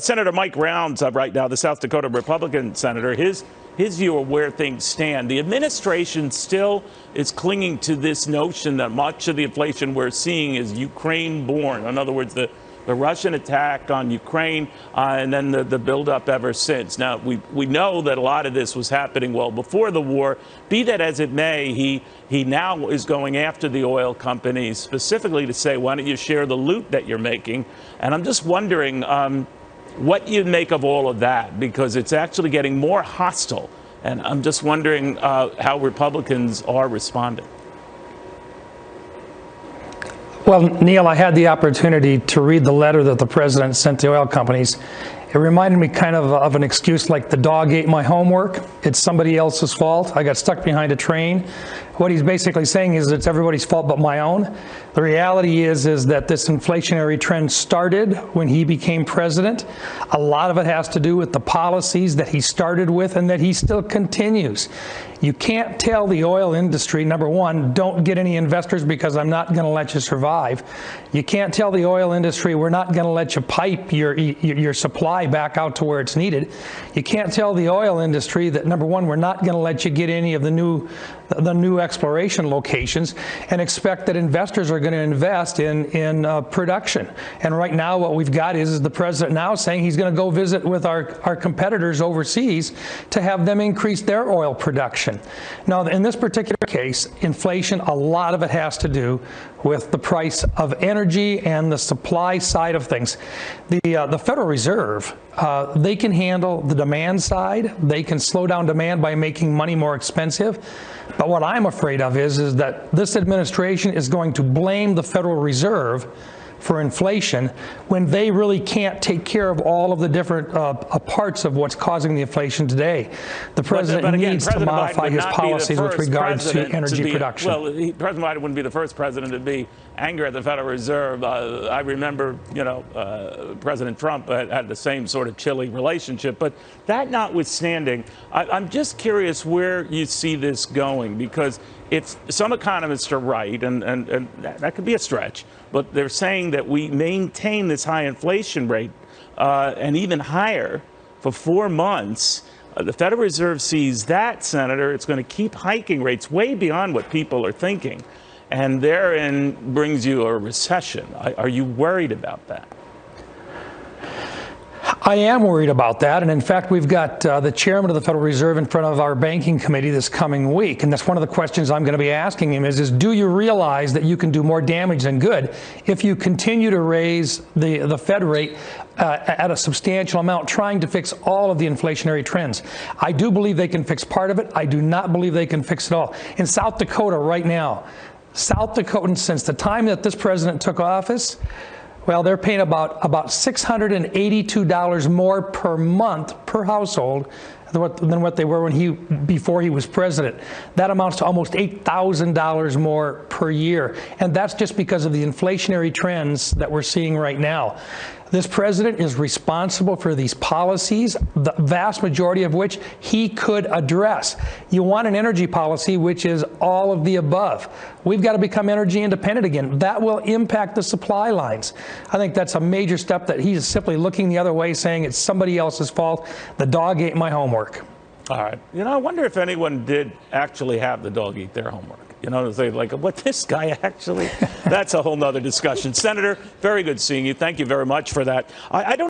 Senator Mike Rounds right now, the South Dakota Republican senator, his view of where things stand. The administration still is clinging to this notion that much of the inflation we're seeing is Ukraine-born. In other words, the Russian attack on Ukraine and then the buildup ever since. Now, we know that a lot of this was happening well before the war. Be that as it may, he now is going after the oil companies specifically to say, why don't you share the loot that you're making? And I'm just wondering what you make of all of that, because it's actually getting more hostile. And I'm just wondering how Republicans are responding. Well, Neil, I had the opportunity to read the letter that the president sent to oil companies. It reminded me kind of an excuse like the dog ate my homework. It's somebody else's fault. I got stuck behind a train. What he's basically saying is it's everybody's fault but my own. The reality is that this inflationary trend started when he became president. A lot of it has to do with the policies that he started with and that he still continues. You can't tell the oil industry, number one, don't get any investors because I'm not going to let you survive. You can't tell the oil industry we're not going to let you pipe your supply back out to where it's needed. You can't tell the oil industry that, number one, we're not going to let you get any of the new exploration locations and expect that investors are going to invest in production. And right now what we've got is the president now saying he's going to go visit with our competitors overseas to have them increase their oil production. Now, in this particular case, inflation, a lot of it has to do with the price of energy and the supply side of things. The Federal Reserve, they can handle the demand side. They can slow down demand by making money more expensive. But what I'm afraid of is that this administration is going to blame the Federal Reserve for inflation when they really can't take care of all of the different parts of what's causing the inflation today. The president needs to modify his policies with regards to energy production. Well, President Biden wouldn't be the first president to be angry at the Federal Reserve. I remember, President Trump had the same sort of chilly relationship. But that notwithstanding, I'm just curious where you see this going, because if some economists are right, and that could be a stretch, but they're saying that we maintain this high inflation rate and even higher for 4 months. The Federal Reserve sees that, Senator, it's going to keep hiking rates way beyond what people are thinking. And therein brings you a recession. Are you worried about that? I am worried about that, and in fact, we've got the chairman of the Federal Reserve in front of our banking committee this coming week, and that's one of the questions I'm going to be asking him is do you realize that you can do more damage than good if you continue to raise the Fed rate at a substantial amount, trying to fix all of the inflationary trends? I do believe they can fix part of it. I do not believe they can fix it all. In South Dakota right now, South Dakotans, since the time that this president took office, well, they're paying about $682 more per month per household than what they were before he was president. That amounts to almost $8,000 more per year. And that's just because of the inflationary trends that we're seeing right now. This president is responsible for these policies, the vast majority of which he could address. You want an energy policy which is all of the above. We've got to become energy independent again. That will impact the supply lines. I think that's a major step that he's simply looking the other way, saying it's somebody else's fault. The dog ate my homework. All right. I wonder if anyone did actually have the dog eat their homework. Say like, what, this guy actually? That's a whole nother discussion. Senator, very good seeing you. Thank you very much for that. I don't